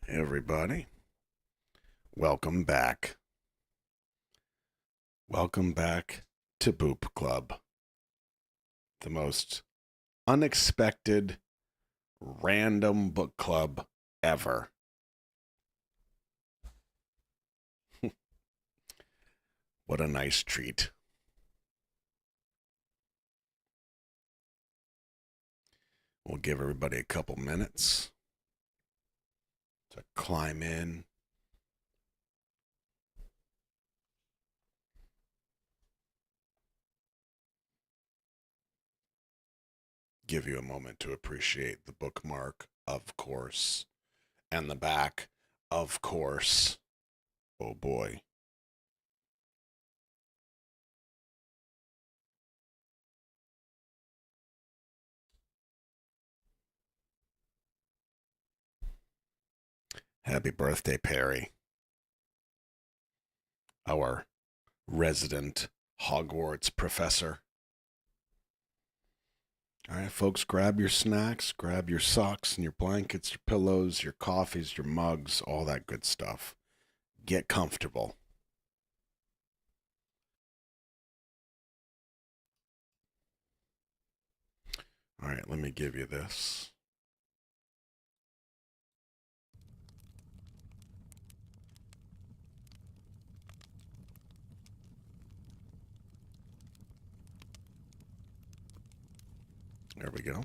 Hey everybody, welcome back. Welcome back to Boop Club, the most unexpected, random book club ever. What a nice treat. We'll give everybody a couple minutes to climb in. Give you a moment to appreciate the bookmark, of course, and the back, of course. Oh boy. Happy birthday, Perry, our resident Hogwarts professor. All right, folks, grab your snacks, grab your socks and your blankets, your pillows, your coffees, your mugs, all that good stuff. Get comfortable. All right, let me give you this. There we go.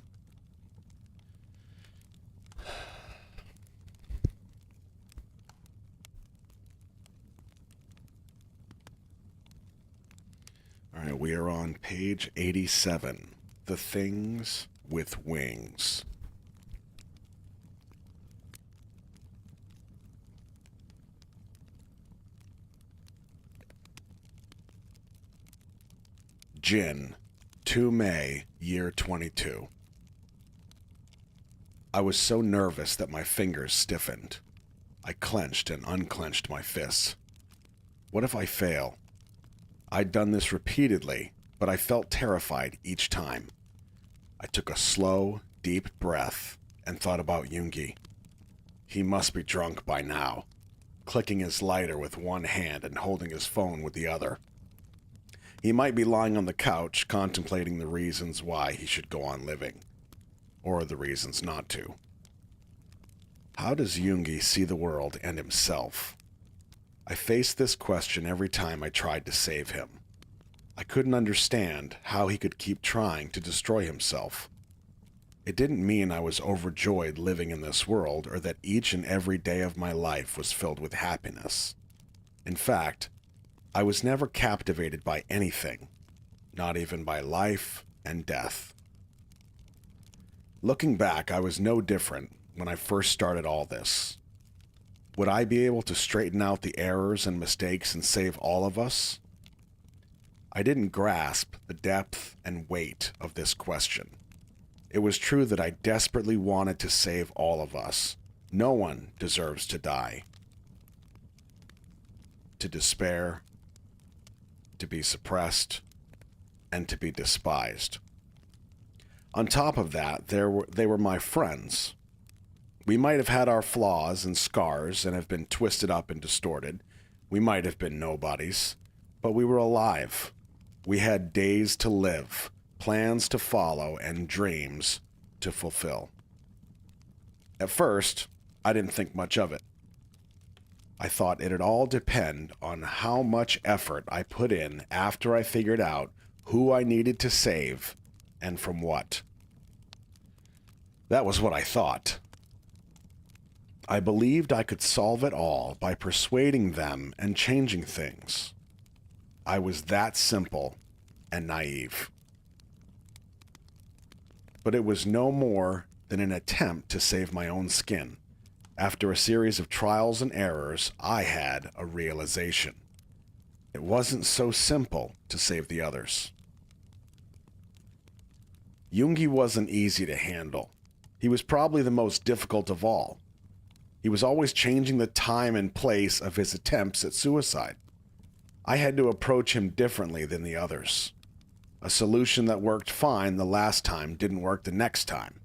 All right, we are on page 87. The Things with Wings. Jin, 2 May, year 22. I was so nervous that my fingers stiffened. I clenched and unclenched my fists. What if I fail? I'd done this repeatedly, but I felt terrified each time. I took a slow, deep breath and thought about Yoongi. He must be drunk by now, clicking his lighter with one hand and holding his phone with the other. He might be lying on the couch contemplating the reasons why he should go on living, or the reasons not to. How does Yoongi see the world and himself? I faced this question every time I tried to save him. I couldn't understand how he could keep trying to destroy himself. It didn't mean I was overjoyed living in this world or that each and every day of my life was filled with happiness. In fact, I was never captivated by anything, not even by life and death. Looking back, I was no different when I first started all this. Would I be able to straighten out the errors and mistakes and save all of us? I didn't grasp the depth and weight of this question. It was true that I desperately wanted to save all of us. No one deserves to die. To despair, to be suppressed, and to be despised. On top of that, they were my friends. We might have had our flaws and scars and have been twisted up and distorted. We might have been nobodies, but we were alive. We had days to live, plans to follow, and dreams to fulfill. At first, I didn't think much of it. I thought it'd all depend on how much effort I put in after I figured out who I needed to save and from what. That was what I thought. I believed I could solve it all by persuading them and changing things. I was that simple and naive. But it was no more than an attempt to save my own skin. After a series of trials and errors, I had a realization. It wasn't so simple to save the others. Yoongi wasn't easy to handle. He was probably the most difficult of all. He was always changing the time and place of his attempts at suicide. I had to approach him differently than the others. A solution that worked fine the last time didn't work the next time.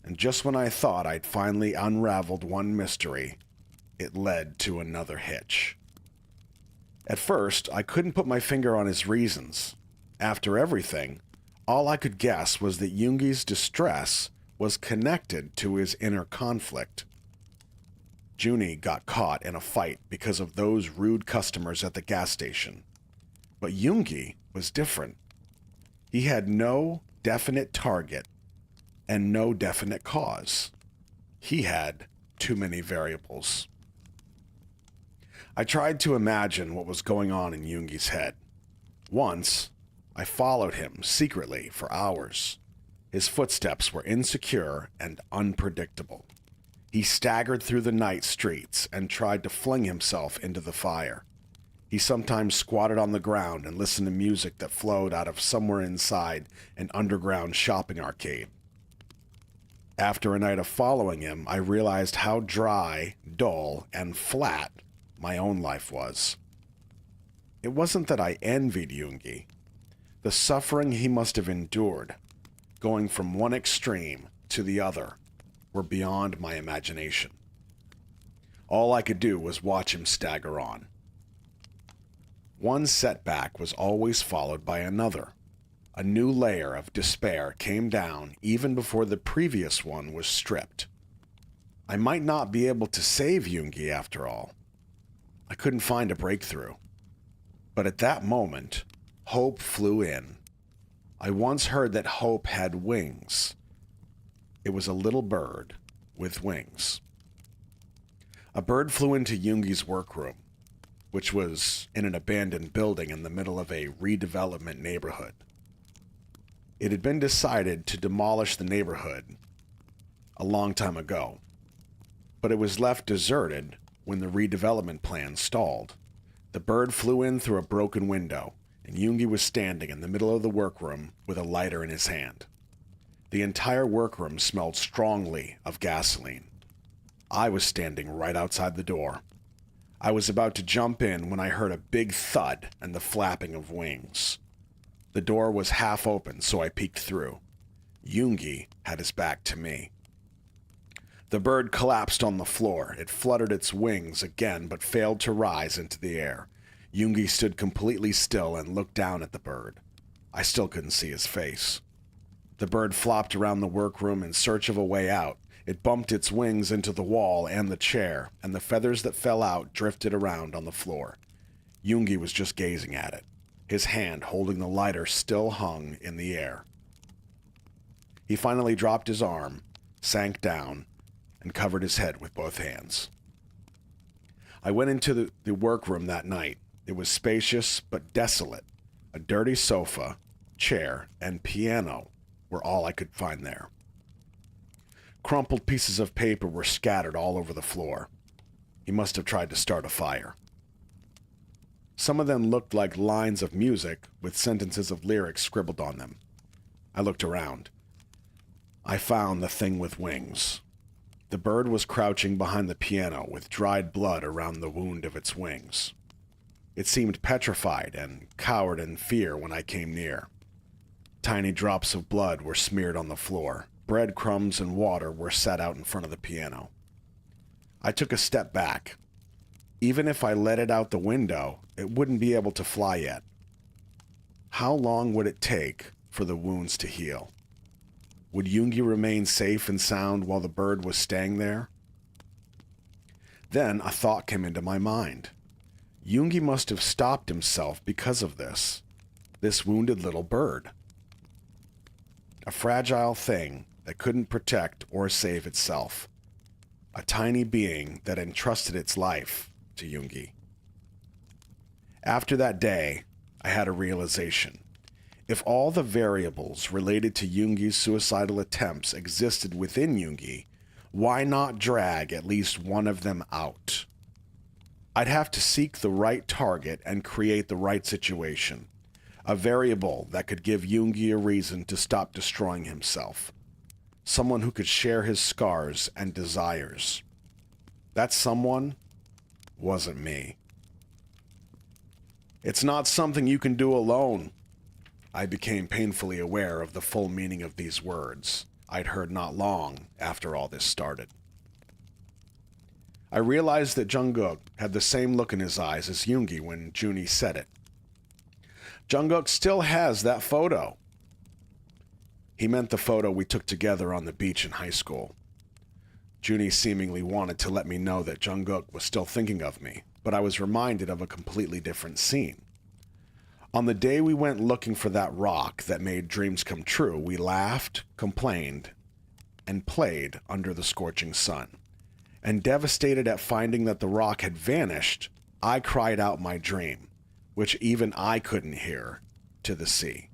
And just when I thought I'd finally unraveled one mystery, it led to another hitch. At first, I couldn't put my finger on his reasons. After everything, all I could guess was that Yoongi's distress was connected to his inner conflict. Junie got caught in a fight because of those rude customers at the gas station. But Yoongi was different. He had no definite target and no definite cause. He had too many variables. I tried to imagine what was going on in Yoongi's head. Once, I followed him secretly for hours. His footsteps were insecure and unpredictable. He staggered through the night streets and tried to fling himself into the fire. He sometimes squatted on the ground and listened to music that flowed out of somewhere inside an underground shopping arcade. After a night of following him, I realized how dry, dull, and flat my own life was. It wasn't that I envied Yoongi. The suffering he must have endured, going from one extreme to the other, were beyond my imagination. All I could do was watch him stagger on. One setback was always followed by another. A new layer of despair came down even before the previous one was stripped. I might not be able to save Yoongi after all. I couldn't find a breakthrough. But at that moment, hope flew in. I once heard that hope had wings. It was a little bird with wings. A bird flew into Yoongi's workroom, which was in an abandoned building in the middle of a redevelopment neighborhood. It had been decided to demolish the neighborhood a long time ago, but it was left deserted when the redevelopment plan stalled. The bird flew in through a broken window, and Yoongi was standing in the middle of the workroom with a lighter in his hand. The entire workroom smelled strongly of gasoline. I was standing right outside the door. I was about to jump in when I heard a big thud and the flapping of wings. The door was half open, so I peeked through. Yoongi had his back to me. The bird collapsed on the floor. It fluttered its wings again, but failed to rise into the air. Yoongi stood completely still and looked down at the bird. I still couldn't see his face. The bird flopped around the workroom in search of a way out. It bumped its wings into the wall and the chair, and the feathers that fell out drifted around on the floor. Yoongi was just gazing at it. His hand holding the lighter still hung in the air. He finally dropped his arm, sank down, and covered his head with both hands. I went into the workroom that night. It was spacious but desolate. A dirty sofa, chair, and piano were all I could find there. Crumpled pieces of paper were scattered all over the floor. He must have tried to start a fire. Some of them looked like lines of music with sentences of lyrics scribbled on them. I looked around. I found the thing with wings. The bird was crouching behind the piano with dried blood around the wound of its wings. It seemed petrified and cowered in fear when I came near. Tiny drops of blood were smeared on the floor. Breadcrumbs and water were set out in front of the piano. I took a step back. Even if I let it out the window, it wouldn't be able to fly yet. How long would it take for the wounds to heal? Would Yoongi remain safe and sound while the bird was staying there? Then a thought came into my mind. Yoongi must have stopped himself because of this wounded little bird. A fragile thing that couldn't protect or save itself. A tiny being that entrusted its life to Yoongi. After that day, I had a realization. If all the variables related to Yoongi's suicidal attempts existed within Yoongi, why not drag at least one of them out? I'd have to seek the right target and create the right situation. A variable that could give Yoongi a reason to stop destroying himself. Someone who could share his scars and desires. That someone wasn't me. It's not something you can do alone. I became painfully aware of the full meaning of these words I'd heard not long after all this started. I realized that Jungkook had the same look in his eyes as Yoongi when Junie said it. Jungkook still has that photo. He meant the photo we took together on the beach in high school. Junie seemingly wanted to let me know that Jungkook was still thinking of me, but I was reminded of a completely different scene. On the day we went looking for that rock that made dreams come true, we laughed, complained, and played under the scorching sun. And devastated at finding that the rock had vanished, I cried out my dream, which even I couldn't hear, to the sea.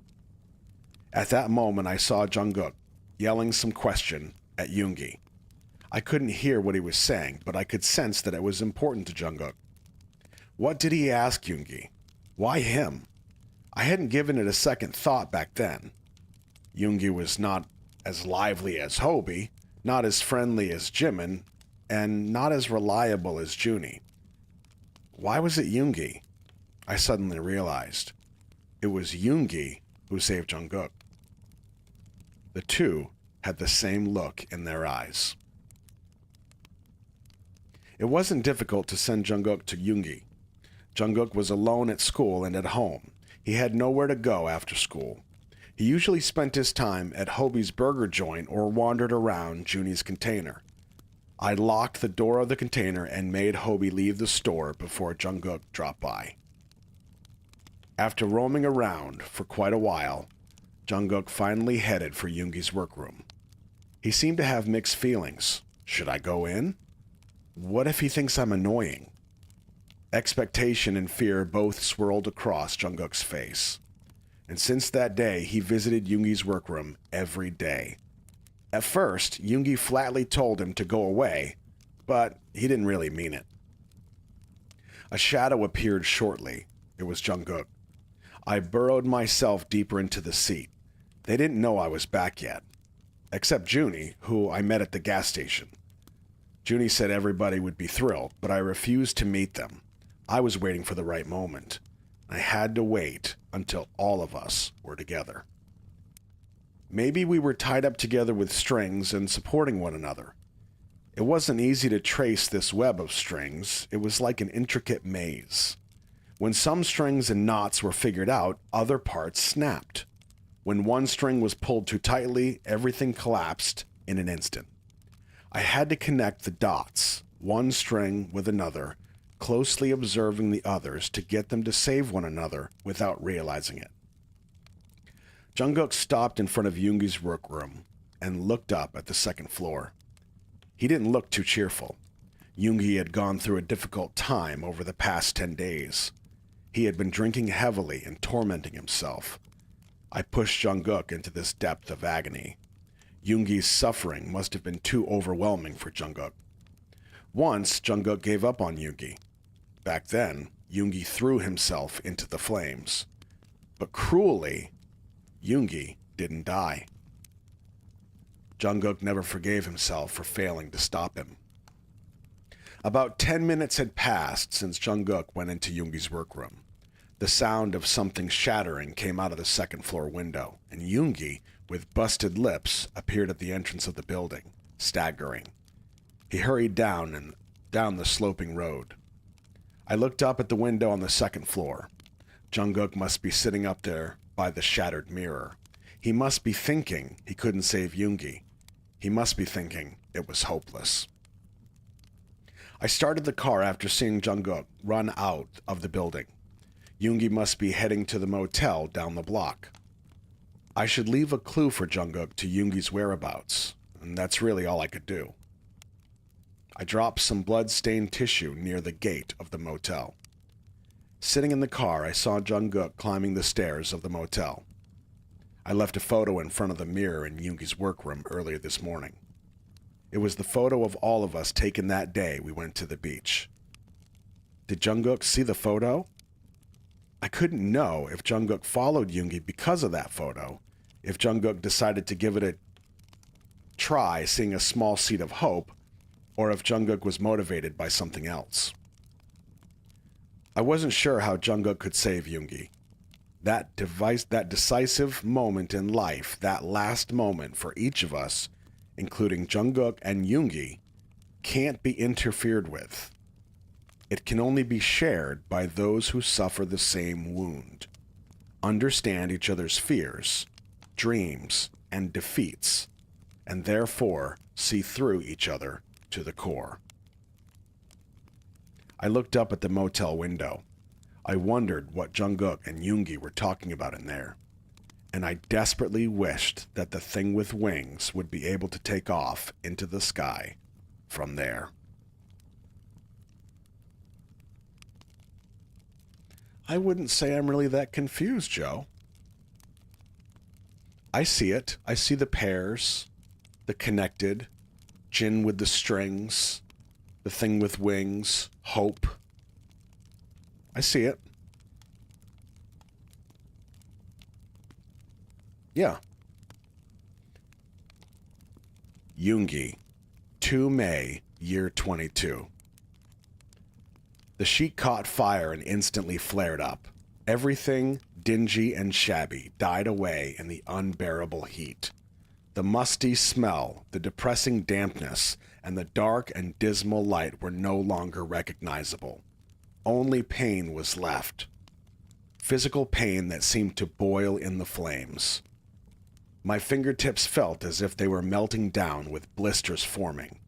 At that moment, I saw Jungkook yelling some question at Yoongi. I couldn't hear what he was saying, but I could sense that it was important to Jungkook. What did he ask Yoongi? Why him? I hadn't given it a second thought back then. Yoongi was not as lively as Hobie, not as friendly as Jimin, and not as reliable as Junie. Why was it Yoongi? I suddenly realized. It was Yoongi who saved Jungkook. The two had the same look in their eyes. It wasn't difficult to send Jungkook to Yoongi. Jungkook was alone at school and at home. He had nowhere to go after school. He usually spent his time at Hobie's burger joint or wandered around Junie's container. I locked the door of the container and made Hobie leave the store before Jungkook dropped by. After roaming around for quite a while, Jungkook finally headed for Yoongi's workroom. He seemed to have mixed feelings. Should I go in? What if he thinks I'm annoying? Expectation and fear both swirled across Jungkook's face. And since that day, he visited Yoongi's workroom every day. At first, Yoongi flatly told him to go away, but he didn't really mean it. A shadow appeared shortly. It was Jungkook. I burrowed myself deeper into the seat. They didn't know I was back yet. Except Junie, who I met at the gas station. Junie said everybody would be thrilled, but I refused to meet them. I was waiting for the right moment. I had to wait until all of us were together. Maybe we were tied up together with strings and supporting one another. It wasn't easy to trace this web of strings. It was like an intricate maze. When some strings and knots were figured out, other parts snapped. When one string was pulled too tightly, everything collapsed in an instant. I had to connect the dots, one string with another, closely observing the others to get them to save one another without realizing it. Jungkook stopped in front of Yoongi's workroom and looked up at the second floor. He didn't look too cheerful. Yoongi had gone through a difficult time over the past 10 days. He had been drinking heavily and tormenting himself. I pushed Jungkook into this depth of agony. Yoongi's suffering must have been too overwhelming for Jungkook. Once, Jungkook gave up on Yoongi. Back then, Yoongi threw himself into the flames. But cruelly, Yoongi didn't die. Jungkook never forgave himself for failing to stop him. About 10 minutes had passed since Jungkook went into Yoongi's workroom. The sound of something shattering came out of the second floor window, and Yoongi, with busted lips, appeared at the entrance of the building, staggering. He hurried down the sloping road. I looked up at the window on the second floor. Jungkook must be sitting up there by the shattered mirror. He must be thinking he couldn't save Yoongi. He must be thinking it was hopeless. I started the car after seeing Jungkook run out of the building. Yoongi must be heading to the motel down the block. I should leave a clue for Jungkook to Yoongi's whereabouts, and that's really all I could do. I dropped some blood-stained tissue near the gate of the motel. Sitting in the car, I saw Jungkook climbing the stairs of the motel. I left a photo in front of the mirror in Yoongi's workroom earlier this morning. It was the photo of all of us taken that day we went to the beach. Did Jungkook see the photo? I couldn't know if Jungkook followed Yoongi because of that photo, if Jungkook decided to give it a try seeing a small seed of hope, or if Jungkook was motivated by something else. I wasn't sure how Jungkook could save Yoongi. That decisive moment in life, that last moment for each of us, including Jungkook and Yoongi, can't be interfered with. It can only be shared by those who suffer the same wound, understand each other's fears, dreams, and defeats, and therefore see through each other to the core. I looked up at the motel window. I wondered what Jungkook and Yoongi were talking about in there, and I desperately wished that the thing with wings would be able to take off into the sky from there. I wouldn't say I'm really that confused, Joe. I see it. I see the pairs, the connected, Jin with the strings, the thing with wings, hope. I see it. Yeah. Yoongi, 2 May, year 22. The sheet caught fire and instantly flared up. Everything, dingy and shabby, died away in the unbearable heat. The musty smell, the depressing dampness, and the dark and dismal light were no longer recognizable. Only pain was left. Physical pain that seemed to boil in the flames. My fingertips felt as if they were melting down with blisters forming.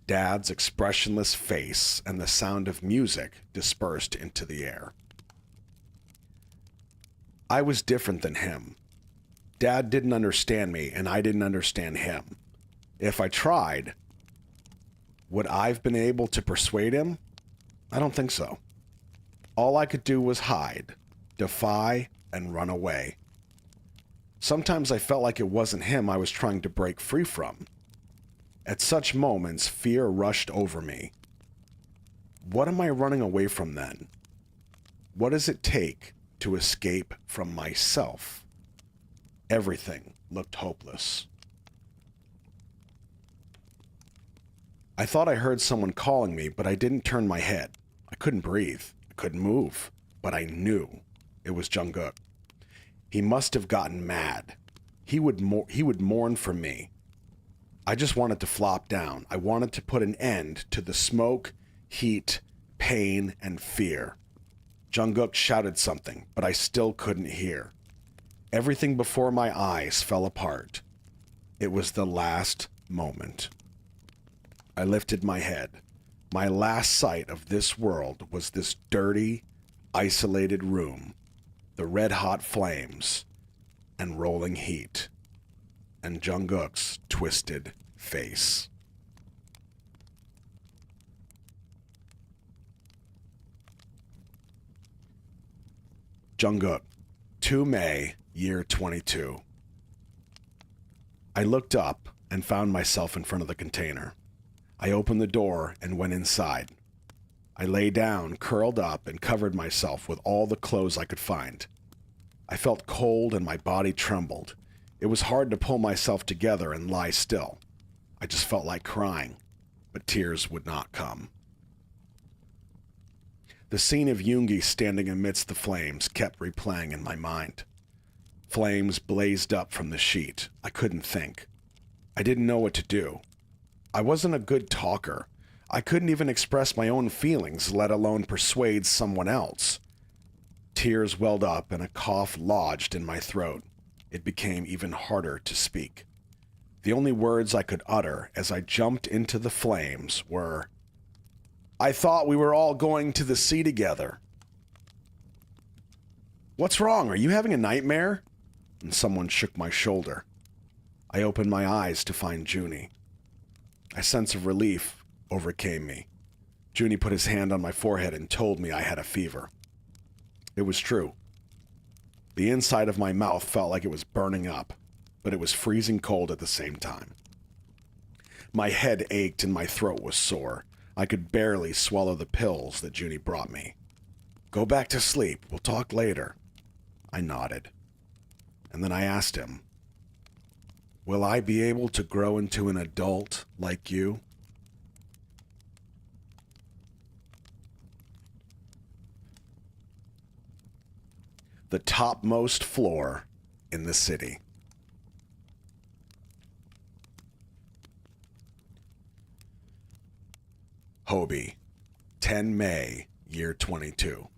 Dad's expressionless face and the sound of music dispersed into the air. I was different than him. Dad didn't understand me, and I didn't understand him. If I tried, would I have been able to persuade him? I don't think so. All I could do was hide, defy, and run away. Sometimes I felt like it wasn't him I was trying to break free from. At such moments, fear rushed over me. What am I running away from then? What does it take to escape from myself? Everything looked hopeless. I thought I heard someone calling me, but I didn't turn my head. I couldn't breathe. I couldn't move. But I knew it was Jungkook. He must have gotten mad. He would mourn for me. I just wanted to flop down. I wanted to put an end to the smoke, heat, pain, and fear. Jungkook shouted something, but I still couldn't hear. Everything before my eyes fell apart. It was the last moment. I lifted my head. My last sight of this world was this dirty, isolated room, the red-hot flames, and rolling heat, and Jungkook's twisted face. Jungkook, 2 May, year 22. I looked up and found myself in front of the container. I opened the door and went inside. I lay down, curled up, and covered myself with all the clothes I could find. I felt cold and my body trembled. It was hard to pull myself together and lie still. I just felt like crying, but tears would not come. The scene of Yoongi standing amidst the flames kept replaying in my mind. Flames blazed up from the sheet. I couldn't think. I didn't know what to do. I wasn't a good talker. I couldn't even express my own feelings, let alone persuade someone else. Tears welled up and a cough lodged in my throat. It became even harder to speak. The only words I could utter as I jumped into the flames were, "I thought we were all going to the sea together." "What's wrong? Are you having a nightmare?" And someone shook my shoulder. I opened my eyes to find Junie. A sense of relief overcame me. Junie put his hand on my forehead and told me I had a fever. It was true. The inside of my mouth felt like it was burning up, but it was freezing cold at the same time. My head ached and my throat was sore. I could barely swallow the pills that Junie brought me. "Go back to sleep. We'll talk later." I nodded. And then I asked him, "Will I be able to grow into an adult like you?" The topmost floor in the city. Hobie, 10 May, year 22.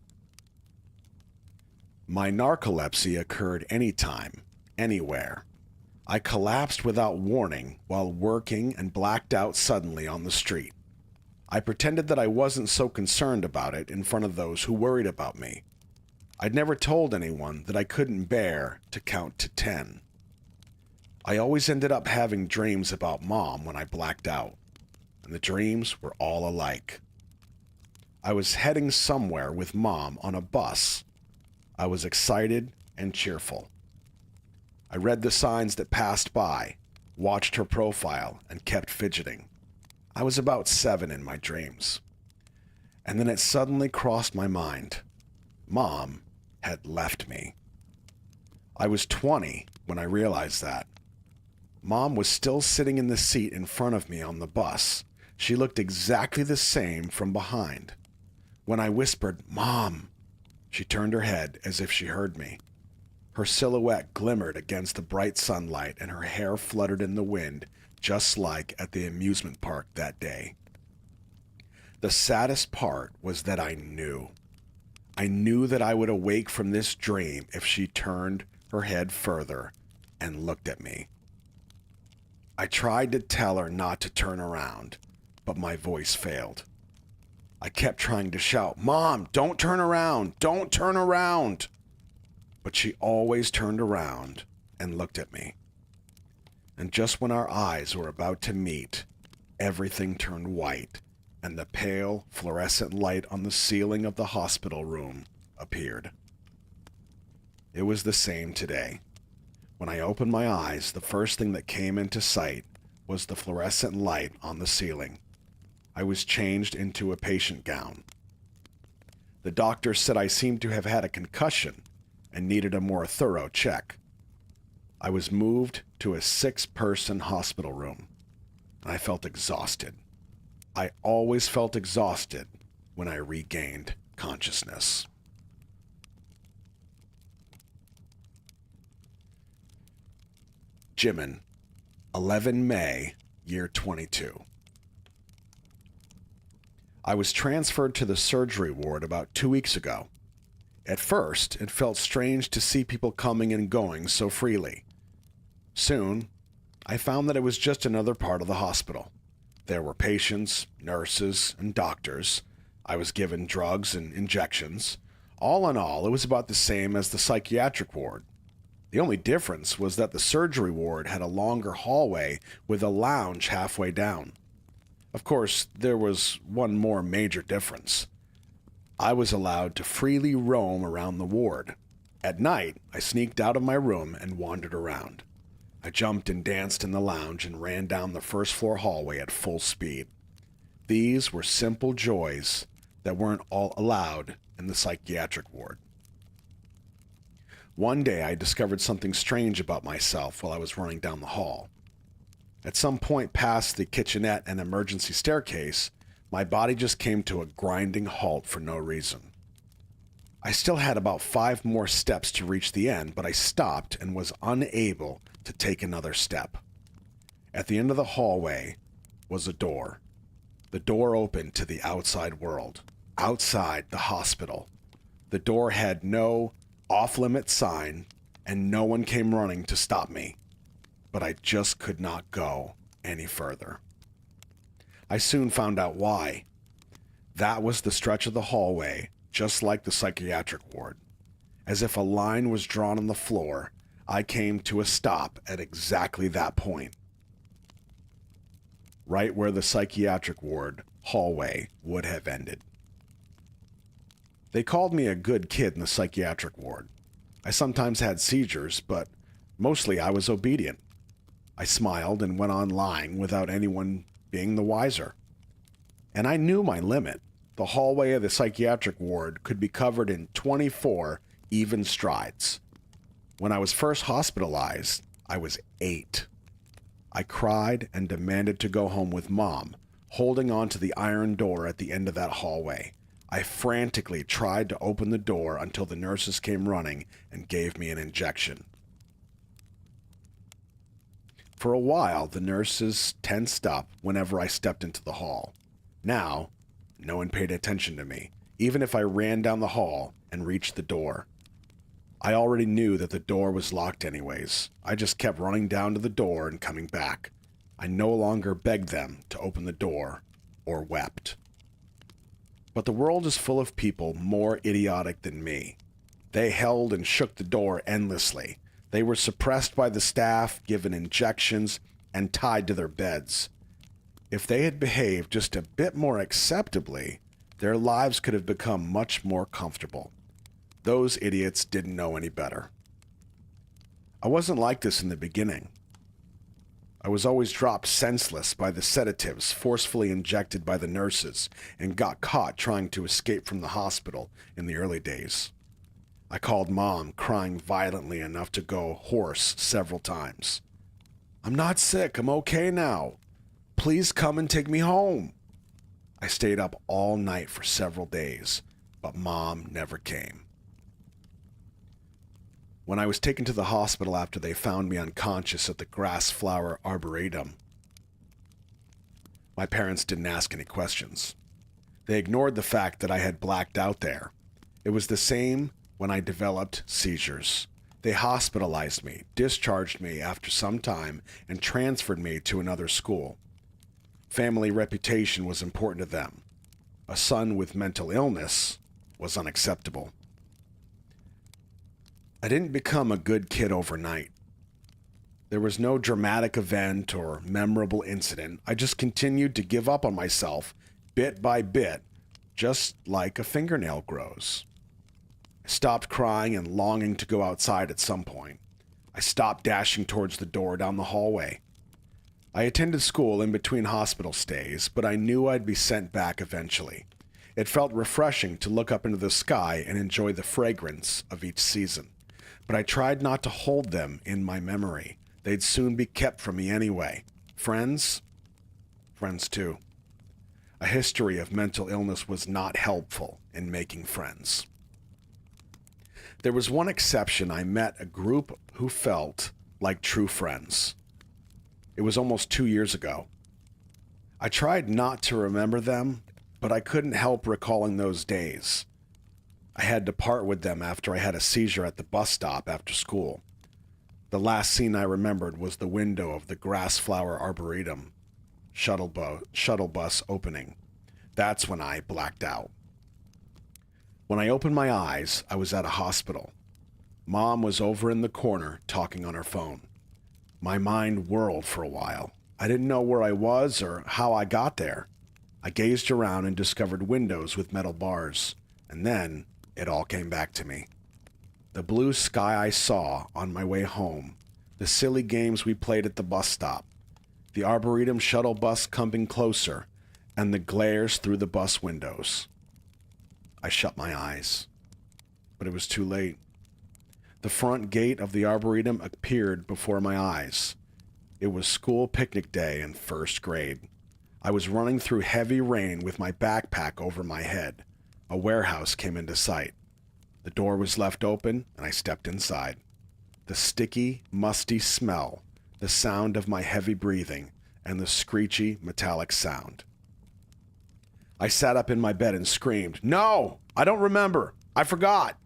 My narcolepsy occurred anytime, anywhere. I collapsed without warning while working and blacked out suddenly on the street. I pretended that I wasn't so concerned about it in front of those who worried about me. I'd never told anyone that I couldn't bear to count to 10. I always ended up having dreams about Mom when I blacked out, and the dreams were all alike. I was heading somewhere with Mom on a bus. I was excited and cheerful. I read the signs that passed by, watched her profile, and kept fidgeting. I was about 7 in my dreams. And then it suddenly crossed my mind. Mom had left me. I was 20 when I realized that. Mom was still sitting in the seat in front of me on the bus. She looked exactly the same from behind. When I whispered, "Mom," she turned her head as if she heard me. Her silhouette glimmered against the bright sunlight and her hair fluttered in the wind, just like at the amusement park that day. The saddest part was that I knew. I knew that I would awake from this dream if she turned her head further and looked at me. I tried to tell her not to turn around, but my voice failed. I kept trying to shout, "Mom, don't turn around! Don't turn around!" But she always turned around and looked at me. And just when our eyes were about to meet, everything turned white, and the pale, fluorescent light on the ceiling of the hospital room appeared. It was the same today. When I opened my eyes, the first thing that came into sight was the fluorescent light on the ceiling. I was changed into a patient gown. The doctor said I seemed to have had a concussion and needed a more thorough check. I was moved to a 6-person hospital room. I felt exhausted. I always felt exhausted when I regained consciousness. Jimin, 11 May, year 22. I was transferred to the surgery ward about 2 weeks ago. At first, it felt strange to see people coming and going so freely. Soon, I found that it was just another part of the hospital. There were patients, nurses, and doctors. I was given drugs and injections. All in all, it was about the same as the psychiatric ward. The only difference was that the surgery ward had a longer hallway with a lounge halfway down. Of course, there was one more major difference. I was allowed to freely roam around the ward. At night, I sneaked out of my room and wandered around. I jumped and danced in the lounge and ran down the first floor hallway at full speed. These were simple joys that weren't all allowed in the psychiatric ward. One day I discovered something strange about myself while I was running down the hall. At some point past the kitchenette and emergency staircase, my body just came to a grinding halt for no reason. I still had about 5 more steps to reach the end, but I stopped and was unable to take another step. At the end of the hallway was a door. The door opened to the outside world, outside the hospital. The door had no off-limit sign, and no one came running to stop me. But I just could not go any further. I soon found out why. That was the stretch of the hallway, just like the psychiatric ward. As if a line was drawn on the floor, I came to a stop at exactly that point. Right where the psychiatric ward hallway would have ended. They called me a good kid in the psychiatric ward. I sometimes had seizures, but mostly I was obedient. I smiled and went on lying without anyone being the wiser. And I knew my limit. The hallway of the psychiatric ward could be covered in 24 even strides. When I was first hospitalized, I was 8. I cried and demanded to go home with Mom, holding on to the iron door at the end of that hallway. I frantically tried to open the door until the nurses came running and gave me an injection. For a while, the nurses tensed up whenever I stepped into the hall. Now, No one paid attention to me, even if I ran down the hall and reached the door. I already knew that the door was locked anyways. I just kept running down to the door and coming back. I no longer begged them to open the door or wept. But the world is full of people more idiotic than me. They held and shook the door endlessly. They were suppressed by the staff, given injections, and tied to their beds. If they had behaved just a bit more acceptably, their lives could have become much more comfortable. Those idiots didn't know any better. I wasn't like this in the beginning. I was always dropped senseless by the sedatives forcefully injected by the nurses and got caught trying to escape from the hospital in the early days. I called Mom, crying violently enough to go hoarse several times. "I'm not sick. I'm okay now. Please come and take me home." I stayed up all night for several days, but Mom never came. When I was taken to the hospital after they found me unconscious at the grass flower arboretum, my parents didn't ask any questions. They ignored the fact that I had blacked out there. It was the same when I developed seizures. They hospitalized me, discharged me after some time, and transferred me to another school. Family reputation was important to them. A son with mental illness was unacceptable. I didn't become a good kid overnight. There was no dramatic event or memorable incident. I just continued to give up on myself bit by bit, just like a fingernail grows. I stopped crying and longing to go outside at some point. I stopped dashing towards the door down the hallway. I attended school in between hospital stays, but I knew I'd be sent back eventually. It felt refreshing to look up into the sky and enjoy the fragrance of each season. But I tried not to hold them in my memory. They'd soon be kept from me anyway. Friends? Friends too. A history of mental illness was not helpful in making friends. There was one exception. I met a group who felt like true friends. It was almost 2 years ago. I tried not to remember them, but I couldn't help recalling those days. I had to part with them after I had a seizure at the bus stop after school. The last scene I remembered was the window of the grass flower arboretum shuttle bus opening. That's when I blacked out. When I opened my eyes, I was at a hospital. Mom was over in the corner talking on her phone. My mind whirled for a while. I didn't know where I was or how I got there. I gazed around and discovered windows with metal bars, and then it all came back to me. The blue sky I saw on my way home, the silly games we played at the bus stop, the Arboretum shuttle bus coming closer, and the glares through the bus windows. I shut my eyes, but it was too late. The front gate of the Arboretum appeared before my eyes. It was school picnic day in first grade. I was running through heavy rain with my backpack over my head. A warehouse came into sight. The door was left open, and I stepped inside. The sticky, musty smell, the sound of my heavy breathing, and the screechy, metallic sound. I sat up in my bed and screamed, "No! I don't remember! I forgot!"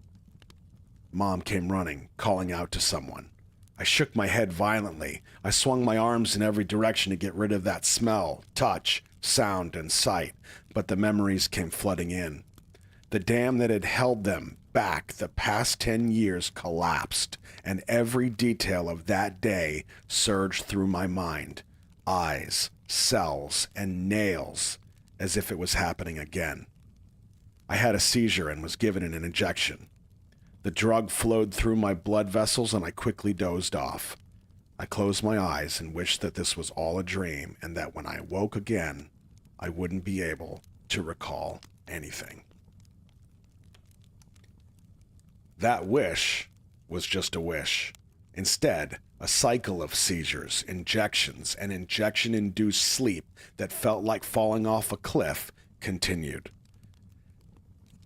Mom came running, calling out to someone. I shook my head violently. I swung my arms in every direction to get rid of that smell, touch, sound, and sight, but the memories came flooding in. The dam that had held them back the past 10 years collapsed, and every detail of that day surged through my mind. Eyes, cells, and nails, as if it was happening again. I had a seizure and was given an injection. The drug flowed through my blood vessels, and I quickly dozed off. I closed my eyes and wished that this was all a dream, and that when I woke again, I wouldn't be able to recall anything. That wish was just a wish. Instead, a cycle of seizures, injections, and injection-induced sleep that felt like falling off a cliff continued.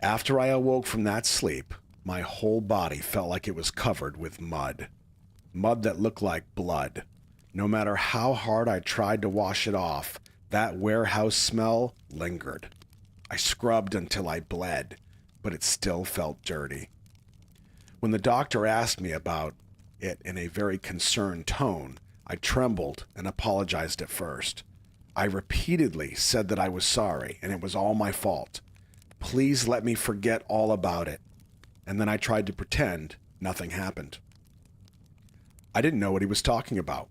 After I awoke from that sleep, my whole body felt like it was covered with mud. Mud that looked like blood. No matter how hard I tried to wash it off, that warehouse smell lingered. I scrubbed until I bled, but it still felt dirty. When the doctor asked me about it in a very concerned tone, I trembled and apologized at first. I repeatedly said that I was sorry and it was all my fault. Please let me forget all about it. And then I tried to pretend nothing happened. I didn't know what he was talking about.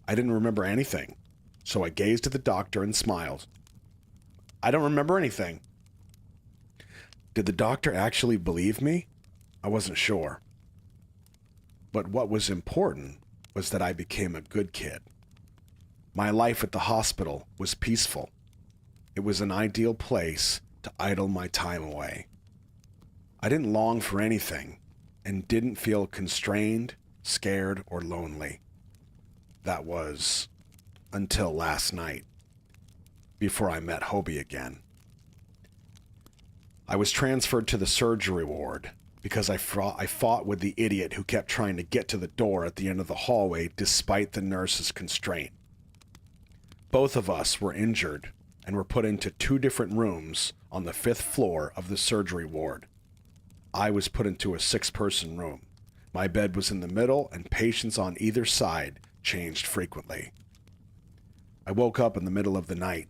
I didn't remember anything. So I gazed at the doctor and smiled. I don't remember anything. Did the doctor actually believe me? I wasn't sure. But what was important was that I became a good kid. My life at the hospital was peaceful. It was an ideal place to idle my time away. I didn't long for anything and didn't feel constrained, scared, or lonely. That was until last night, before I met Hobie again. I was transferred to the surgery ward because I fought with the idiot who kept trying to get to the door at the end of the hallway despite the nurse's constraint. Both of us were injured and were put into 2 different rooms on the 5th floor of the surgery ward. I was put into a 6-person room. My bed was in the middle and patients on either side changed frequently. I woke up in the middle of the night.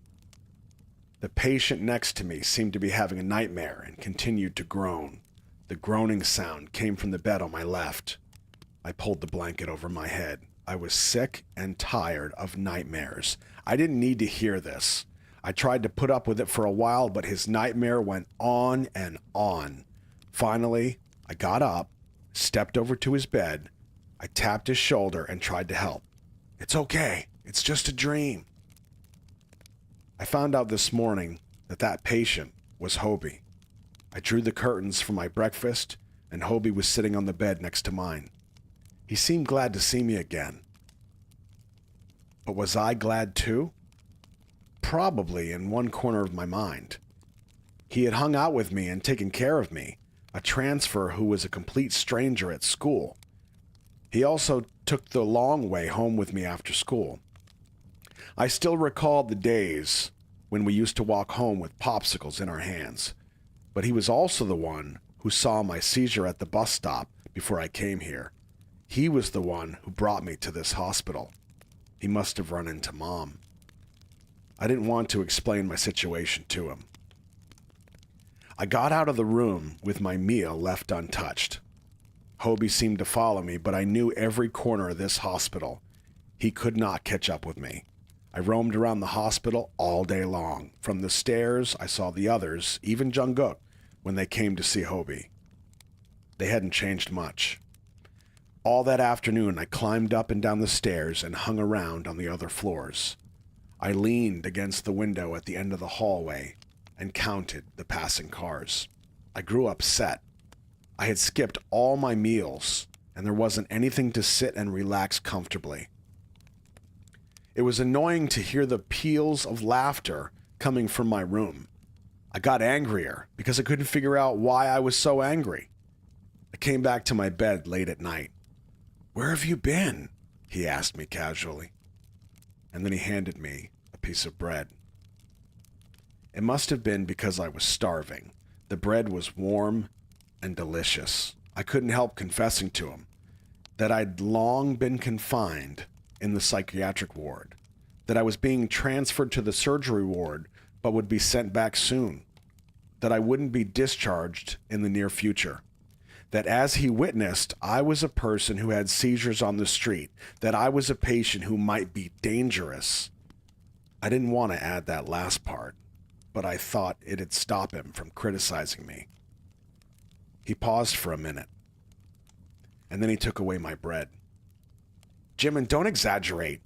The patient next to me seemed to be having a nightmare and continued to groan. The groaning sound came from the bed on my left. I pulled the blanket over my head. I was sick and tired of nightmares. I didn't need to hear this. I tried to put up with it for a while, but his nightmare went on and on. Finally, I got up, stepped over to his bed. I tapped his shoulder and tried to help. It's okay. It's just a dream. I found out this morning that that patient was Hobie. I drew the curtains for my breakfast, and Hobie was sitting on the bed next to mine. He seemed glad to see me again. But was I glad too? Probably in one corner of my mind. He had hung out with me and taken care of me, a transfer who was a complete stranger at school. He also took the long way home with me after school. I still recalled the days when we used to walk home with popsicles in our hands, but he was also the one who saw my seizure at the bus stop before I came here. He was the one who brought me to this hospital. He must have run into Mom. I didn't want to explain my situation to him. I got out of the room with my meal left untouched. Hobie seemed to follow me, but I knew every corner of this hospital. He could not catch up with me. I roamed around the hospital all day long. From the stairs, I saw the others, even Jungkook, when they came to see Hobie. They hadn't changed much. All that afternoon, I climbed up and down the stairs and hung around on the other floors. I leaned against the window at the end of the hallway and counted the passing cars. I grew upset. I had skipped all my meals, and there wasn't anything to sit and relax comfortably. It was annoying to hear the peals of laughter coming from my room. I got angrier because I couldn't figure out why I was so angry. I came back to my bed late at night. "Where have you been?" he asked me casually. And then he handed me a piece of bread. It must have been because I was starving. The bread was warm and delicious. I couldn't help confessing to him that I'd long been confined in the psychiatric ward, that I was being transferred to the surgery ward but would be sent back soon, that I wouldn't be discharged in the near future, that as he witnessed, I was a person who had seizures on the street, that I was a patient who might be dangerous. I didn't want to add that last part, but I thought it'd stop him from criticizing me. He paused for a minute, and then he took away my bread. "Jimin, don't exaggerate.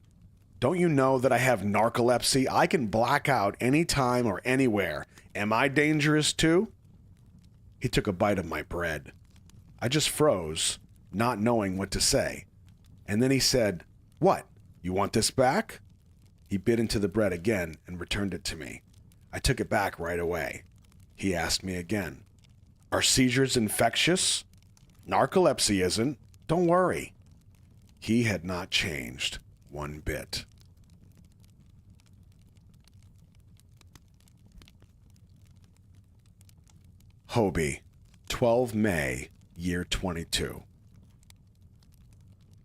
Don't you know that I have narcolepsy? I can black out anytime or anywhere. Am I dangerous too?" He took a bite of my bread. I just froze, not knowing what to say. And then he said, "What? You want this back?" He bit into the bread again and returned it to me. I took it back right away. He asked me again, "Are seizures infectious?" "Narcolepsy isn't. Don't worry." He had not changed one bit. Hobie, 12 May, year 22.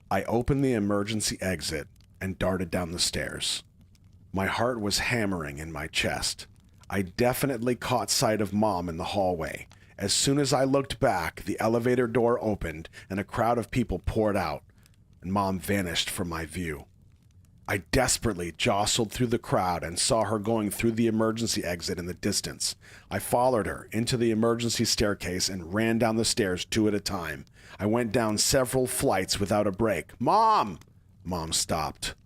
I opened the emergency exit and darted down the stairs. My heart was hammering in my chest. I definitely caught sight of Mom in the hallway. As soon as I looked back, the elevator door opened and a crowd of people poured out, and Mom vanished from my view. I desperately jostled through the crowd and saw her going through the emergency exit in the distance. I followed her into the emergency staircase and ran down the stairs 2 at a time. I went down several flights without a break. Mom! Mom stopped.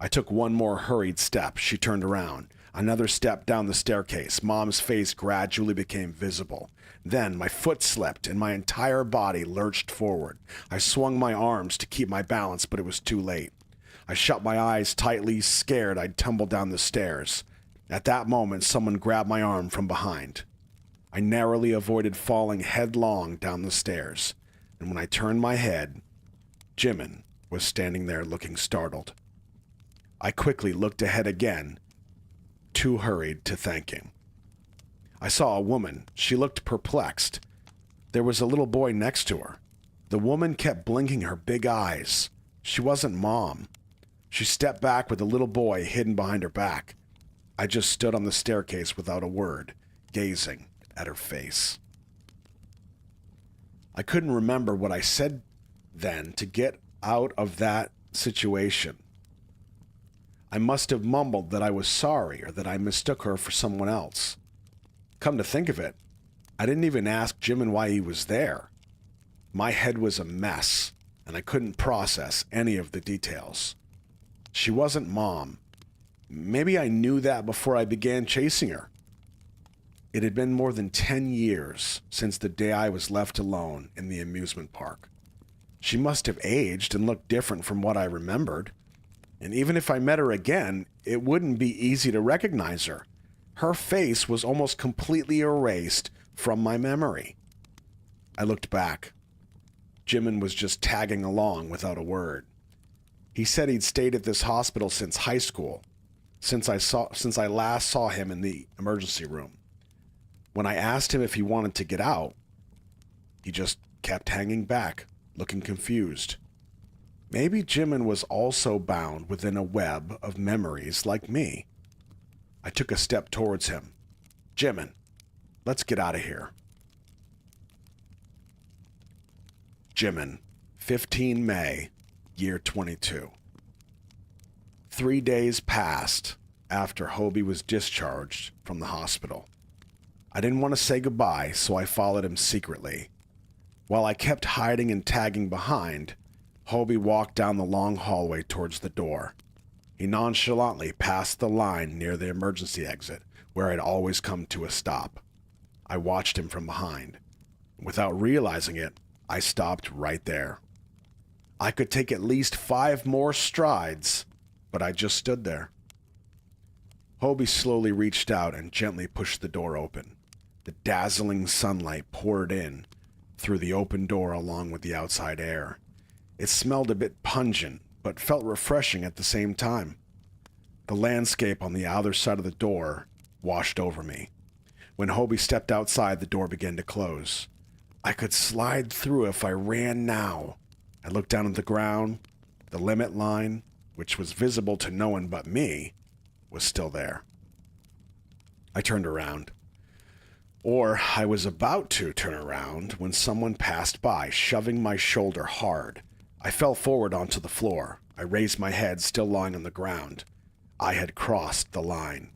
I took one more hurried step. She turned around. Another step down the staircase. Mom's face gradually became visible. Then my foot slipped and my entire body lurched forward. I swung my arms to keep my balance, but it was too late. I shut my eyes tightly, scared I'd tumble down the stairs. At that moment, someone grabbed my arm from behind. I narrowly avoided falling headlong down the stairs, and when I turned my head, Jimin was standing there looking startled. I quickly looked ahead again, too hurried to thank him. I saw a woman. She looked perplexed. There was a little boy next to her. The woman kept blinking her big eyes. She wasn't Mom. She stepped back with the little boy hidden behind her back. I just stood on the staircase without a word, gazing at her face. I couldn't remember what I said then to get out of that situation. I must have mumbled that I was sorry or that I mistook her for someone else. Come to think of it, I didn't even ask Jimin why he was there. My head was a mess, and I couldn't process any of the details. She wasn't Mom. Maybe I knew that before I began chasing her. It had been more than 10 years since the day I was left alone in the amusement park. She must have aged and looked different from what I remembered. And even if I met her again, it wouldn't be easy to recognize her. Her face was almost completely erased from my memory. I looked back. Jimin was just tagging along without a word. He said he'd stayed at this hospital since high school, since I last saw him in the emergency room. When I asked him if he wanted to get out, he just kept hanging back, looking confused. Maybe Jimin was also bound within a web of memories like me. I took a step towards him. Jimin, let's get out of here. Jimin, 15 May, year 22. 3 days passed after Hobie was discharged from the hospital. I didn't want to say goodbye, so I followed him secretly. While I kept hiding and tagging behind, Hobie walked down the long hallway towards the door. He nonchalantly passed the line near the emergency exit, where I'd always come to a stop. I watched him from behind. Without realizing it, I stopped right there. I could take at least 5 more strides, but I just stood there. Hobie slowly reached out and gently pushed the door open. The dazzling sunlight poured in through the open door along with the outside air. It smelled a bit pungent, but felt refreshing at the same time. The landscape on the other side of the door washed over me. When Hobie stepped outside, the door began to close. I could slide through if I ran now. I looked down at the ground. The limit line, which was visible to no one but me, was still there. I turned around. Or I was about to turn around when someone passed by, shoving my shoulder hard. I fell forward onto the floor. I raised my head, still lying on the ground. I had crossed the line.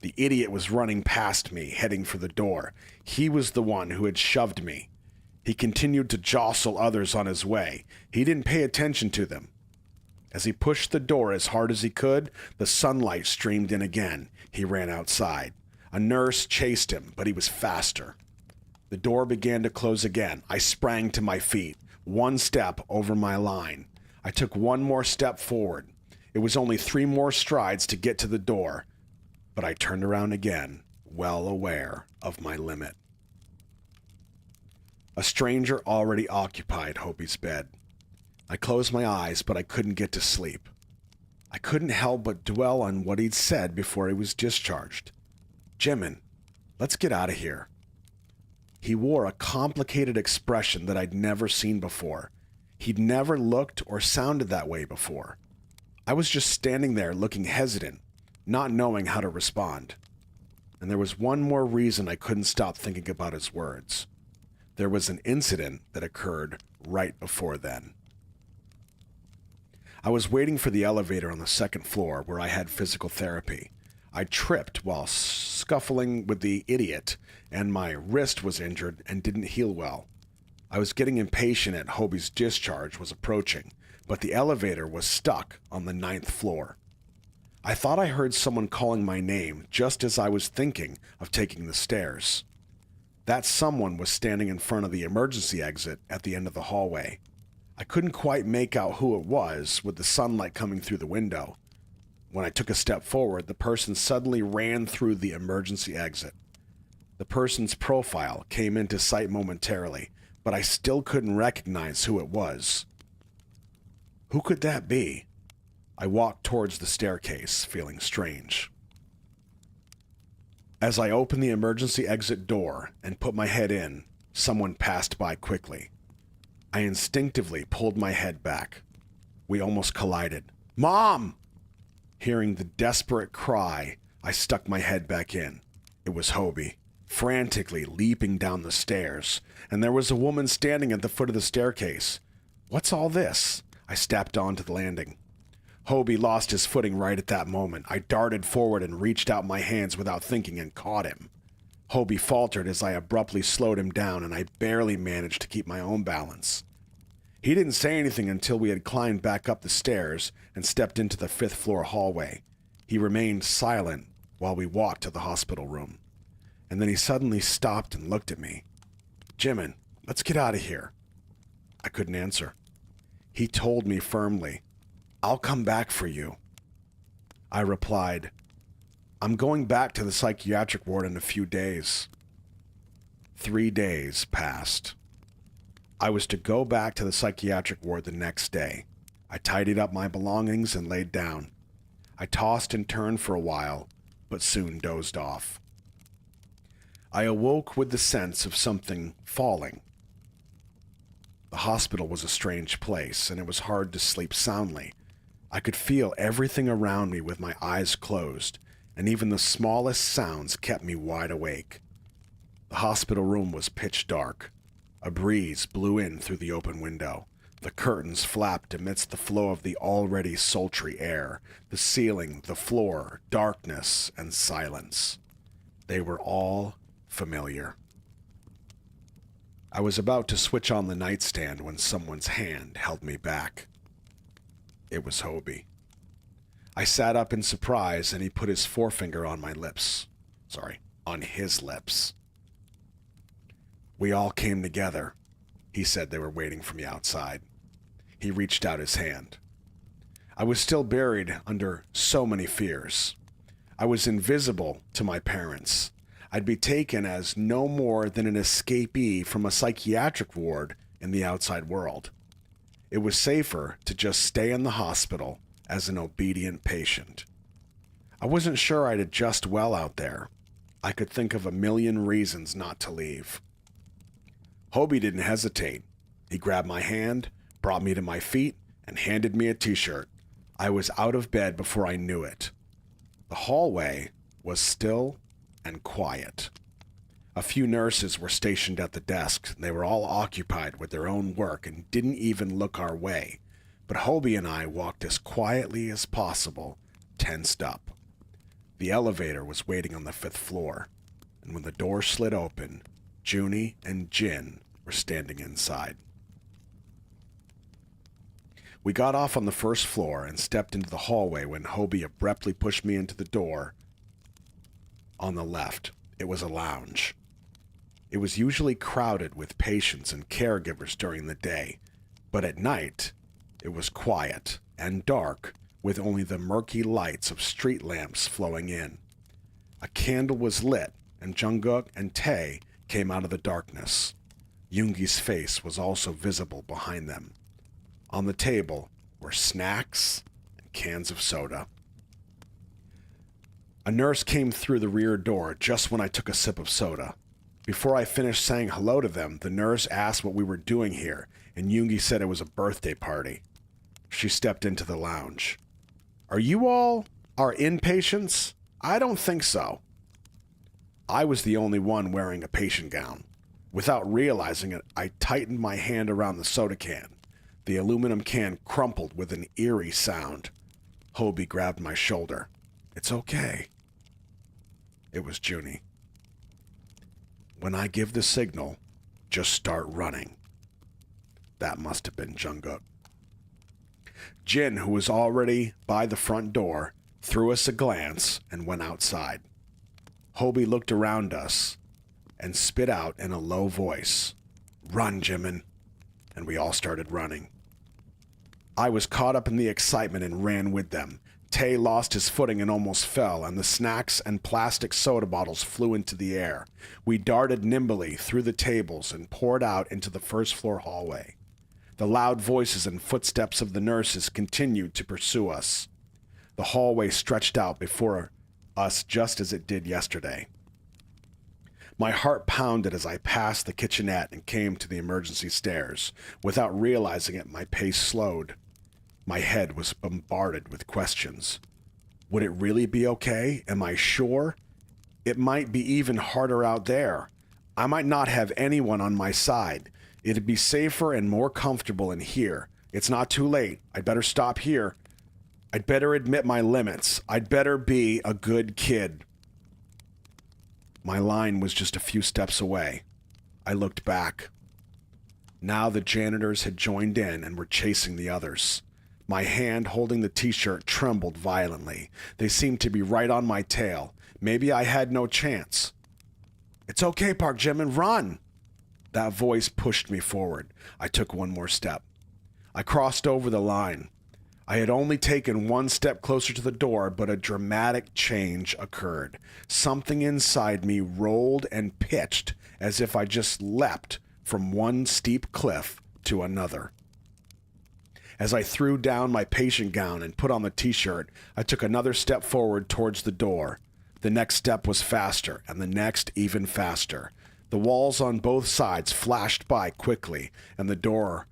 The idiot was running past me, heading for the door. He was the one who had shoved me. He continued to jostle others on his way. He didn't pay attention to them. As he pushed the door as hard as he could, the sunlight streamed in again. He ran outside. A nurse chased him, but he was faster. The door began to close again. I sprang to my feet, 1 step over my line. I took 1 more step forward. It was only 3 more strides to get to the door, but I turned around again, well aware of my limit. A stranger already occupied Hobie's bed. I closed my eyes, but I couldn't get to sleep. I couldn't help but dwell on what he'd said before he was discharged. Jimin, let's get out of here. He wore a complicated expression that I'd never seen before. He'd never looked or sounded that way before. I was just standing there looking hesitant, not knowing how to respond. And there was one more reason I couldn't stop thinking about his words. There was an incident that occurred right before then. I was waiting for the elevator on the second floor where I had physical therapy. I tripped while scuffling with the idiot, and my wrist was injured and didn't heal well. I was getting impatient at Hobie's discharge was approaching, but the elevator was stuck on the 9th floor. I thought I heard someone calling my name just as I was thinking of taking the stairs. That someone was standing in front of the emergency exit at the end of the hallway. I couldn't quite make out who it was with the sunlight coming through the window. When I took a step forward, the person suddenly ran through the emergency exit. The person's profile came into sight momentarily, but I still couldn't recognize who it was. Who could that be? I walked towards the staircase, feeling strange. As I opened the emergency exit door and put my head in, someone passed by quickly. I instinctively pulled my head back. We almost collided. "Mom!" Hearing the desperate cry, I stuck my head back in. It was Hobie, frantically leaping down the stairs, and there was a woman standing at the foot of the staircase. "What's all this?" I stepped onto the landing. Hobie lost his footing right at that moment. I darted forward and reached out my hands without thinking and caught him. Hobie faltered as I abruptly slowed him down, and I barely managed to keep my own balance. He didn't say anything until we had climbed back up the stairs and stepped into the 5th floor hallway. He remained silent while we walked to the hospital room. And then he suddenly stopped and looked at me. "Jimin, let's get out of here." I couldn't answer. He told me firmly, "I'll come back for you." I replied, "I'm going back to the psychiatric ward in a few days." 3 days passed. I was to go back to the psychiatric ward the next day. I tidied up my belongings and laid down. I tossed and turned for a while, but soon dozed off. I awoke with the sense of something falling. The hospital was a strange place, and it was hard to sleep soundly. I could feel everything around me with my eyes closed, and even the smallest sounds kept me wide awake. The hospital room was pitch dark. A breeze blew in through the open window. The curtains flapped amidst the flow of the already sultry air. The ceiling, the floor, darkness, and silence. They were all familiar. I was about to switch on the nightstand when someone's hand held me back. It was Hobie. I sat up in surprise, and he put his forefinger on my lips. On his lips. "We all came together." He said they were waiting for me outside. He reached out his hand. I was still buried under so many fears. I was invisible to my parents. I'd be taken as no more than an escapee from a psychiatric ward in the outside world. It was safer to just stay in the hospital as an obedient patient. I wasn't sure I'd adjust well out there. I could think of a million reasons not to leave. Hobie didn't hesitate. He grabbed my hand, brought me to my feet, and handed me a t-shirt. I was out of bed before I knew it. The hallway was still and quiet. A few nurses were stationed at the desk. They were all occupied with their own work and didn't even look our way. But Hobie and I walked as quietly as possible, tensed up. The elevator was waiting on the 5th floor, and when the door slid open, Junie and Jin were standing inside. We got off on the 1st floor and stepped into the hallway when Hobie abruptly pushed me into the door on the left. It was a lounge. It was usually crowded with patients and caregivers during the day, but at night it was quiet and dark with only the murky lights of street lamps flowing in. A candle was lit, and Jungkook and Tae came out of the darkness. Yoongi's face was also visible behind them. On the table were snacks and cans of soda. A nurse came through the rear door just when I took a sip of soda. Before I finished saying hello to them, the nurse asked what we were doing here, and Yoongi said it was a birthday party. She stepped into the lounge. Are you all our inpatients? I don't think so. I was the only one wearing a patient gown. Without realizing it, I tightened my hand around the soda can. The aluminum can crumpled with an eerie sound. Hobie grabbed my shoulder. It's okay. It was Junie. When I give the signal, just start running. That must have been Jungkook. Jin, who was already by the front door, threw us a glance and went outside. Hobie looked around us and spit out in a low voice, Run, Jimin. And we all started running. I was caught up in the excitement and ran with them. Tay lost his footing and almost fell, and the snacks and plastic soda bottles flew into the air. We darted nimbly through the tables and poured out into the first floor hallway. The loud voices and footsteps of the nurses continued to pursue us. The hallway stretched out before us just as it did yesterday. My heart pounded as I passed the kitchenette and came to the emergency stairs. Without realizing it, my pace slowed. My head was bombarded with questions. Would it really be okay? Am I sure? It might be even harder out there. I might not have anyone on my side. It'd be safer and more comfortable in here. It's not too late. I'd better stop here. I'd better admit my limits. I'd better be a good kid. My line was just a few steps away. I looked back. Now the janitors had joined in and were chasing the others. My hand holding the t-shirt trembled violently. They seemed to be right on my tail. Maybe I had no chance. It's okay, Park Jimin, run! That voice pushed me forward. I took one more step. I crossed over the line. I had only taken one step closer to the door, but a dramatic change occurred. Something inside me rolled and pitched as if I just leapt from one steep cliff to another. As I threw down my patient gown and put on the t-shirt, I took another step forward towards the door. The next step was faster, and the next even faster. The walls on both sides flashed by quickly, and the door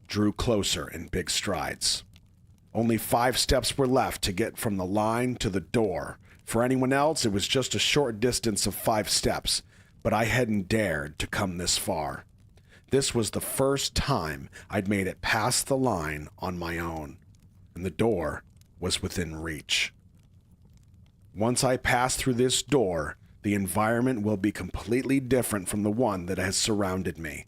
drew closer in big strides. Only 5 steps were left to get from the line to the door. For anyone else, it was just a short distance of 5 steps, but I hadn't dared to come this far. This was the first time I'd made it past the line on my own, and the door was within reach. Once I pass through this door, the environment will be completely different from the one that has surrounded me.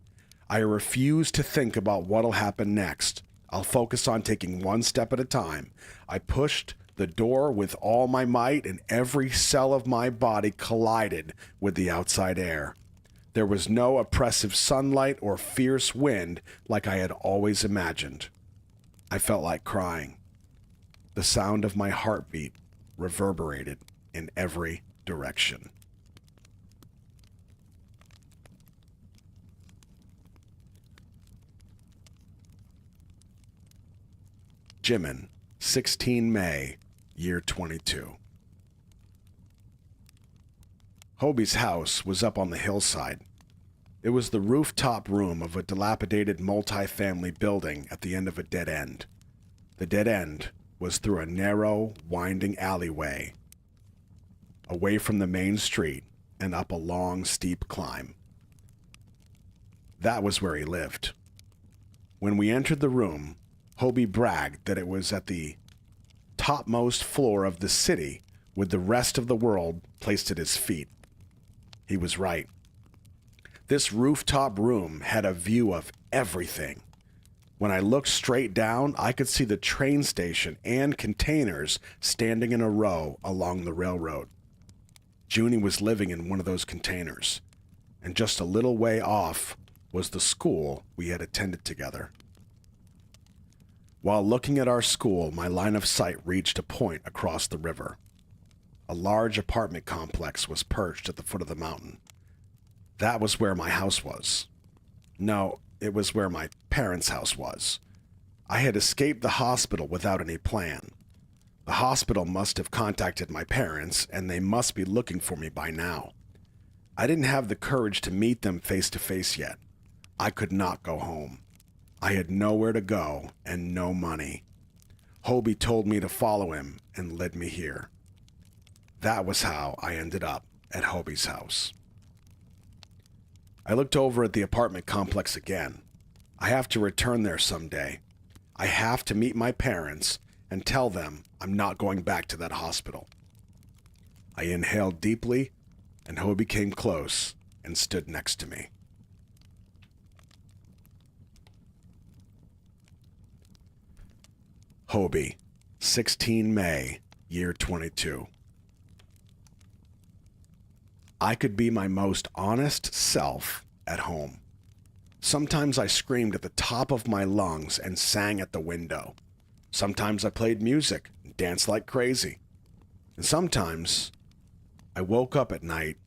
I refuse to think about what'll happen next. I'll focus on taking one step at a time. I pushed the door with all my might, and every cell of my body collided with the outside air. There was no oppressive sunlight or fierce wind like I had always imagined. I felt like crying. The sound of my heartbeat reverberated in every direction. Jimin, 16 May, year 22. Hobie's house was up on the hillside. It was the rooftop room of a dilapidated multi-family building at the end of a dead end. The dead end was through a narrow, winding alleyway, away from the main street and up a long, steep climb. That was where he lived. When we entered the room, Hobie bragged that it was at the topmost floor of the city with the rest of the world placed at his feet. He was right. This rooftop room had a view of everything. When I looked straight down, I could see the train station and containers standing in a row along the railroad. Junie was living in one of those containers, and just a little way off was the school we had attended together. While looking at our school, my line of sight reached a point across the river. A large apartment complex was perched at the foot of the mountain. That was where my house was. No, it was where my parents' house was. I had escaped the hospital without any plan. The hospital must have contacted my parents, and they must be looking for me by now. I didn't have the courage to meet them face to face yet. I could not go home. I had nowhere to go and no money. Hobie told me to follow him and led me here. That was how I ended up at Hobie's house. I looked over at the apartment complex again. I have to return there someday. I have to meet my parents and tell them I'm not going back to that hospital. I inhaled deeply, and Hobie came close and stood next to me. Hobie, 16 May, year 22. I could be my most honest self at home. Sometimes I screamed at the top of my lungs and sang at the window. Sometimes I played music and danced like crazy. And sometimes I woke up at night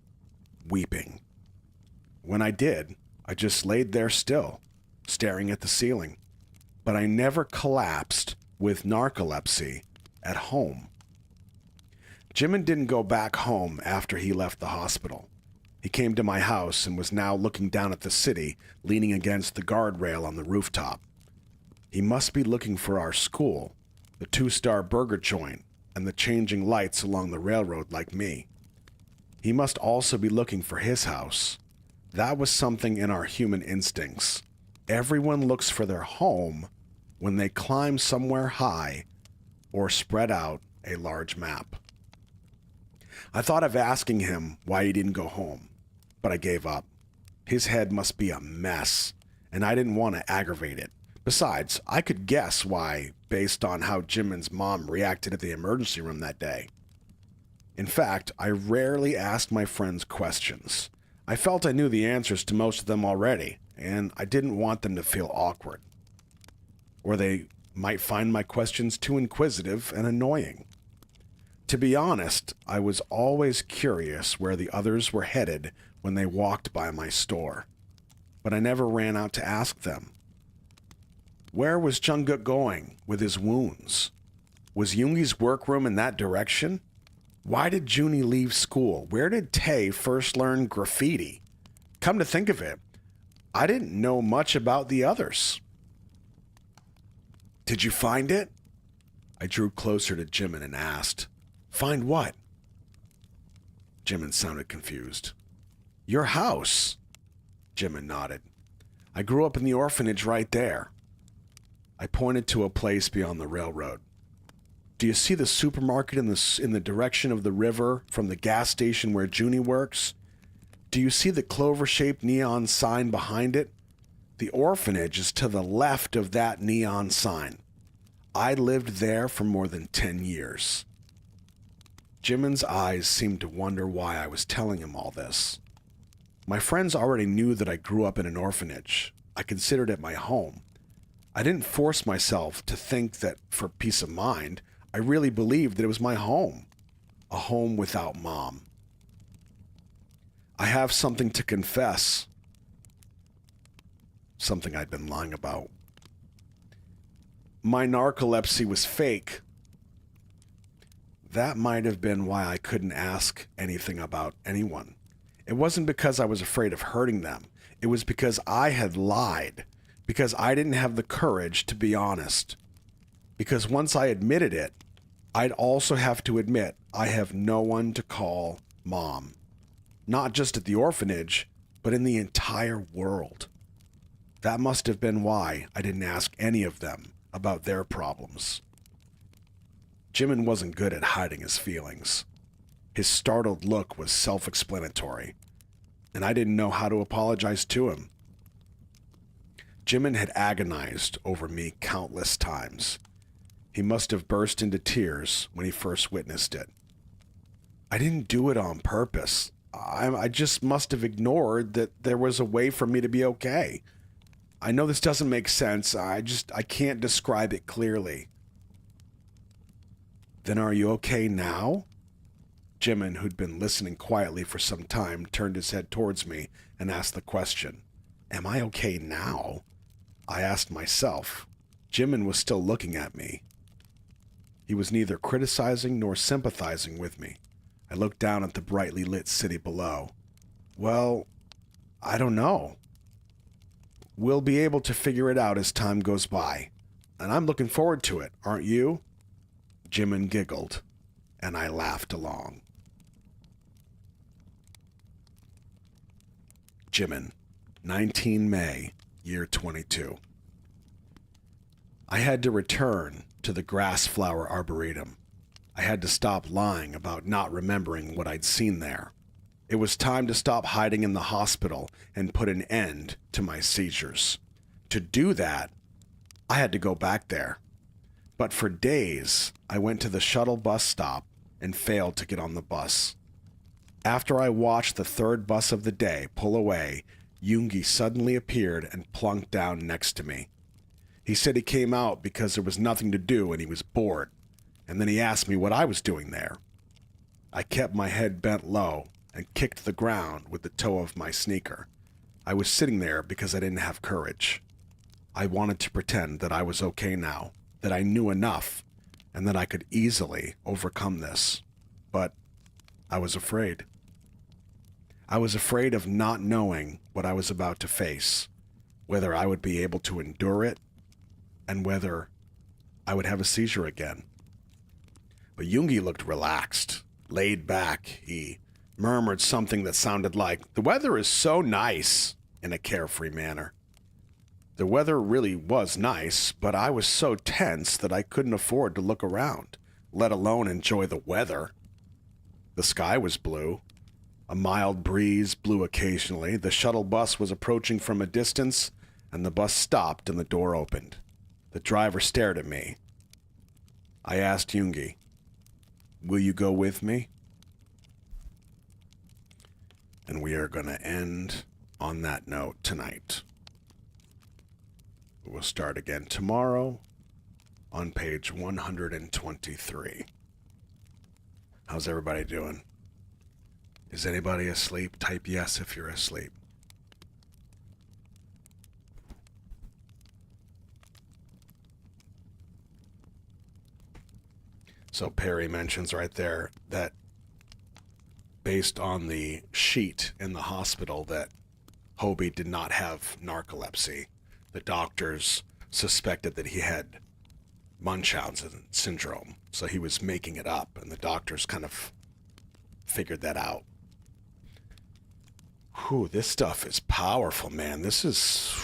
weeping. When I did, I just laid there still, staring at the ceiling. But I never collapsed with narcolepsy at home. Jimin didn't go back home after he left the hospital. He came to my house and was now looking down at the city, leaning against the guardrail on the rooftop. He must be looking for our school, the 2-star burger joint, and the changing lights along the railroad like me. He must also be looking for his house. That was something in our human instincts. Everyone looks for their home when they climb somewhere high or spread out a large map. I thought of asking him why he didn't go home, but I gave up. His head must be a mess, and I didn't want to aggravate it. Besides, I could guess why based on how Jimin's mom reacted at the emergency room that day. In fact, I rarely asked my friends questions. I felt I knew the answers to most of them already, and I didn't want them to feel awkward. Or they might find my questions too inquisitive and annoying. To be honest, I was always curious where the others were headed when they walked by my store, but I never ran out to ask them. Where was Jungkook going with his wounds? Was Yoongi's workroom in that direction? Why did Junie leave school? Where did Tae first learn graffiti? Come to think of it, I didn't know much about the others. Did you find it? I drew closer to Jimin and asked. Find what? Jimin sounded confused. Your house. Jimin nodded. I grew up in the orphanage right there. I pointed to a place beyond the railroad. Do you see the supermarket in the direction of the river from the gas station where Junie works? Do you see the clover-shaped neon sign behind it? The orphanage is to the left of that neon sign. I lived there for more than 10 years. Jimin's eyes seemed to wonder why I was telling him all this. My friends already knew that I grew up in an orphanage. I considered it my home. I didn't force myself to think that for peace of mind, I really believed that it was my home. A home without mom. I have something to confess. Something I'd been lying about. My narcolepsy was fake. That might have been why I couldn't ask anything about anyone. It wasn't because I was afraid of hurting them. It was because I had lied. Because I didn't have the courage to be honest. Because once I admitted it, I'd also have to admit I have no one to call mom. Not just at the orphanage, but in the entire world. That must have been why I didn't ask any of them about their problems. Jimin wasn't good at hiding his feelings. His startled look was self-explanatory, and I didn't know how to apologize to him. Jimin had agonized over me countless times. He must have burst into tears when he first witnessed it. I didn't do it on purpose. I just must have ignored that there was a way for me to be okay. I know this doesn't make sense. I can't describe it clearly. Then are you okay now? Jimin, who'd been listening quietly for some time, turned his head towards me and asked the question. Am I okay now? I asked myself. Jimin was still looking at me. He was neither criticizing nor sympathizing with me. I looked down at the brightly lit city below. Well, I don't know. We'll be able to figure it out as time goes by. And I'm looking forward to it, aren't you? Jimin giggled, and I laughed along. Jimin, 19 May, year 22. I had to return to the grass flower arboretum. I had to stop lying about not remembering what I'd seen there. It was time to stop hiding in the hospital and put an end to my seizures. To do that, I had to go back there. But for days, I went to the shuttle bus stop and failed to get on the bus. After I watched the third bus of the day pull away, Yoongi suddenly appeared and plunked down next to me. He said he came out because there was nothing to do and he was bored, and then he asked me what I was doing there. I kept my head bent low and kicked the ground with the toe of my sneaker. I was sitting there because I didn't have courage. I wanted to pretend that I was okay now, that I knew enough, and that I could easily overcome this. But I was afraid. I was afraid of not knowing what I was about to face, whether I would be able to endure it, and whether I would have a seizure again. But Yoongi looked relaxed, laid back. He murmured something that sounded like, "The weather is so nice," in a carefree manner. The weather really was nice, but I was so tense that I couldn't afford to look around, let alone enjoy the weather. The sky was blue. A mild breeze blew occasionally. The shuttle bus was approaching from a distance, and the bus stopped and the door opened. The driver stared at me. I asked Yoongi, "Will you go with me?" And we are going to end on that note tonight. We'll start again tomorrow on page 123. How's everybody doing? Is anybody asleep? Type yes if you're asleep. So Perry mentions right there that based on the sheet in the hospital that Hobie did not have narcolepsy. The doctors suspected that he had Munchausen syndrome, so he was making it up, and the doctors kind of figured that out. Whew, this stuff is powerful, man. This is...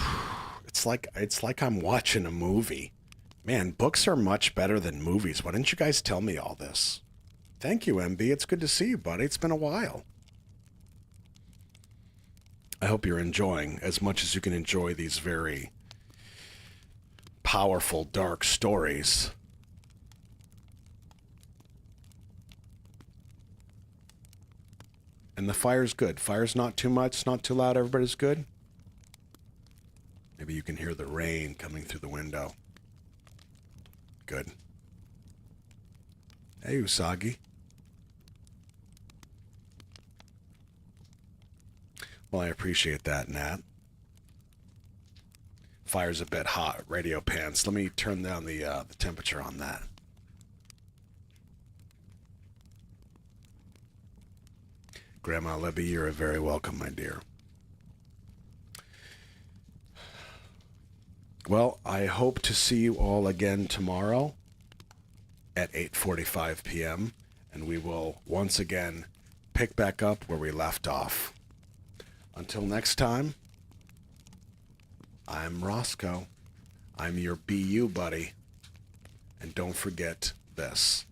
It's like I'm watching a movie. Man, books are much better than movies. Why didn't you guys tell me all this? Thank you, MB. It's good to see you, buddy. It's been a while. I hope you're enjoying as much as you can enjoy these very powerful, dark stories. And the fire's good. Fire's not too much, not too loud. Everybody's good. Maybe you can hear the rain coming through the window. Good. Hey, Usagi. Well, I appreciate that, Nat. Fire's a bit hot. Radio pants. Let me turn down the temperature on that. Grandma Libby, you're very welcome, my dear. Well, I hope to see you all again tomorrow at 8:45 p.m. and we will once again pick back up where we left off. Until next time, I'm Roscoe. I'm your BU buddy. And don't forget this.